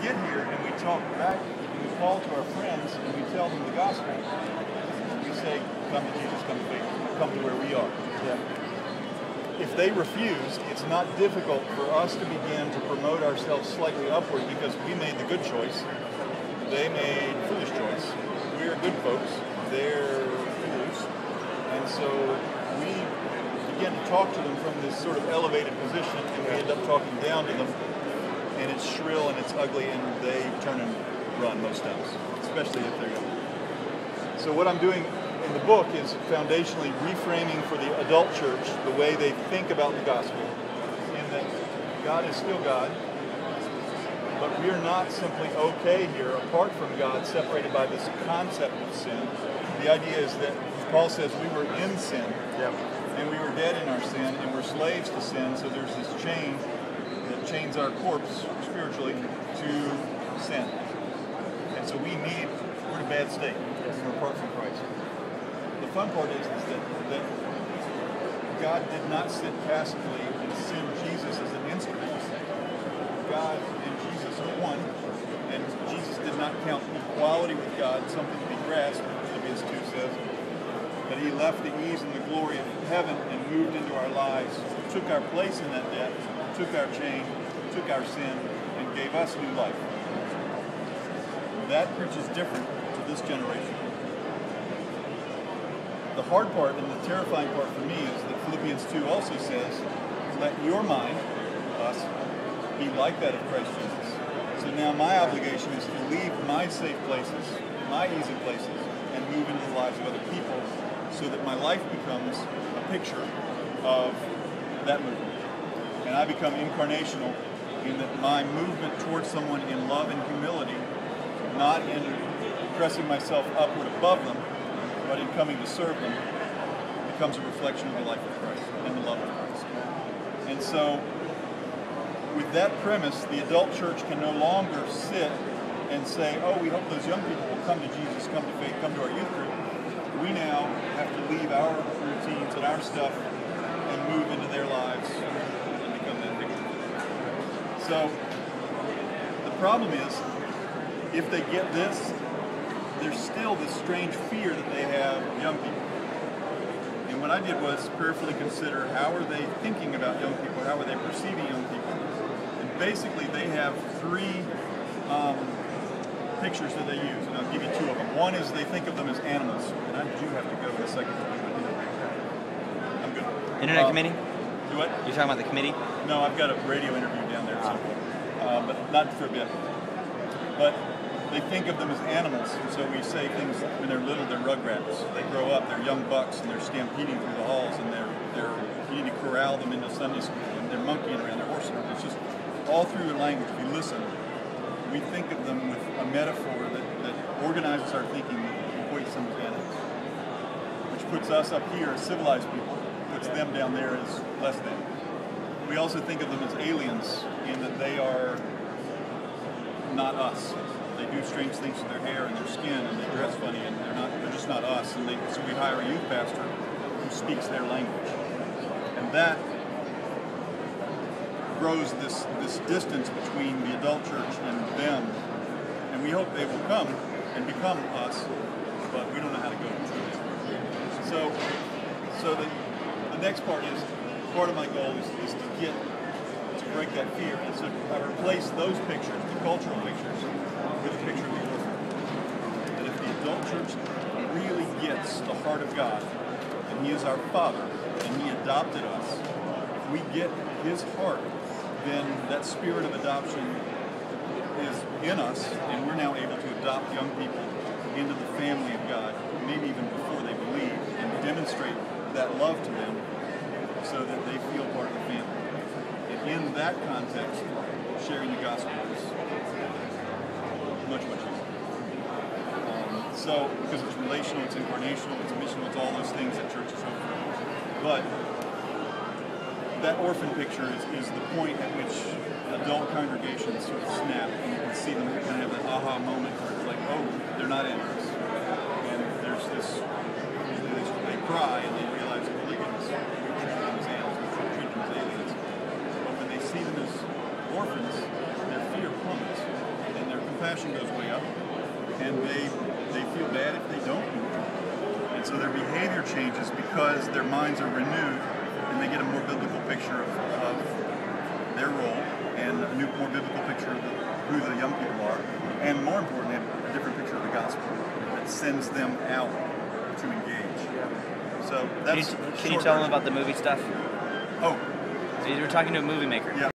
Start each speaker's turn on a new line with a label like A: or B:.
A: get here and we talk back and we call to our friends and we tell them the gospel, we say, come to Jesus, come to faith, come to where we are. Yeah. If they refuse, it's not difficult for us to begin to promote ourselves slightly upward because we made the good choice. They made foolish choice. We're good folks. They're fools. And so we begin to talk to them from this sort of elevated position, and we end up talking down to them, and it's shrill and it's ugly, and they turn and run most times, especially if they're young. So what I'm doing in the book is foundationally reframing for the adult church the way they think about the gospel, in that God is still God, but we are not simply okay here apart from God, separated by this concept of sin. The idea is that Paul says we were in sin, and we were dead in our sin, and we're slaves to sin, so there's this chain that chains our corpse spiritually to sin. And so we're in a bad state. We're apart from Christ. The fun part is that God did not sit passively and send Jesus as an instrument. God and Jesus are one, and Jesus did not count equality with God something to be grasped, Philippians 2 says, but he left the ease and the glory of heaven and moved into our lives, took our place in that debt, took our chain, took our sin, and gave us new life. That preaches different to this generation. The hard part and the terrifying part for me is that Philippians 2 also says, let your mind, us, be like that of Christ Jesus. So now my obligation is to leave my safe places, my easy places, and move into the lives of other people so that my life becomes a picture of that movement. And I become incarnational in that my movement towards someone in love and humility, not in pressing myself upward above them, but in coming to serve them, becomes a reflection of the life of Christ and the love of Christ. And so, with that premise, the adult church can no longer sit and say, oh, we hope those young people will come to Jesus, come to faith, come to our youth group. We now have to leave our routines and our stuff and move into their lives and become that picture. So, the problem is, if they get this, there's still this strange fear that they have of young people. And what I did was prayerfully consider how are they thinking about young people, how are they perceiving young people. And basically they have three pictures that they use, and I'll give you two of them. One is they think of them as animals, and I do have to go in a second. I'm good.
B: Internet committee?
A: Do what?
B: You're talking about the committee?
A: No, I've got a radio interview down there, so, but not for a bit. But they think of them as animals, and so we say things when they're little, they're rugrats. They grow up, they're young bucks, and they're stampeding through the halls, and you need to corral them into Sunday school, and they're monkeying around, they're horsing around. It's just all through their language. If you listen, we think of them with a metaphor that organizes our thinking, that equates them as animals, which puts us up here as civilized people, puts them down there as less than. We also think of them as aliens in that they are not us. They do strange things to their hair and their skin, and they dress funny, and they're just not us. And so we hire a youth pastor who speaks their language, and that grows this distance between the adult church and them. And we hope they will come and become us, but we don't know how to go through it. So the next part is, part of my goal is to break that fear. And so I replace those pictures, the cultural pictures, with a picture of the orphan. That if the adult church really gets the heart of God, and He is our Father, and He adopted us, if we get His heart, then that spirit of adoption is in us, and we're now able to adopt young people into the family of God, maybe even before they believe, and demonstrate that love to them so that they feel part of the family. And in that context, sharing the gospel is much, much easier. So, because it's relational, it's incarnational, it's missional, it's all those things that churches hope for. But that orphan picture is the point at which adult congregations sort of snap, and you can see them kind of have that aha moment where it's like, oh, they're not animals. And there's this, they cry and they realize, oh my goodness, we treat them as animals, we treat them as aliens. But when they see them as orphans, their fear plummets. passion goes way up, and they feel bad if they don't. And so their behavior changes because their minds are renewed, and they get a more biblical picture of their role, and a more biblical picture of who the young people are, and more importantly, a different picture of the gospel that sends them out to engage. So that's
B: Can you tell them about the movie stuff?
A: Oh.
B: So you were talking to a movie maker.
A: Yeah.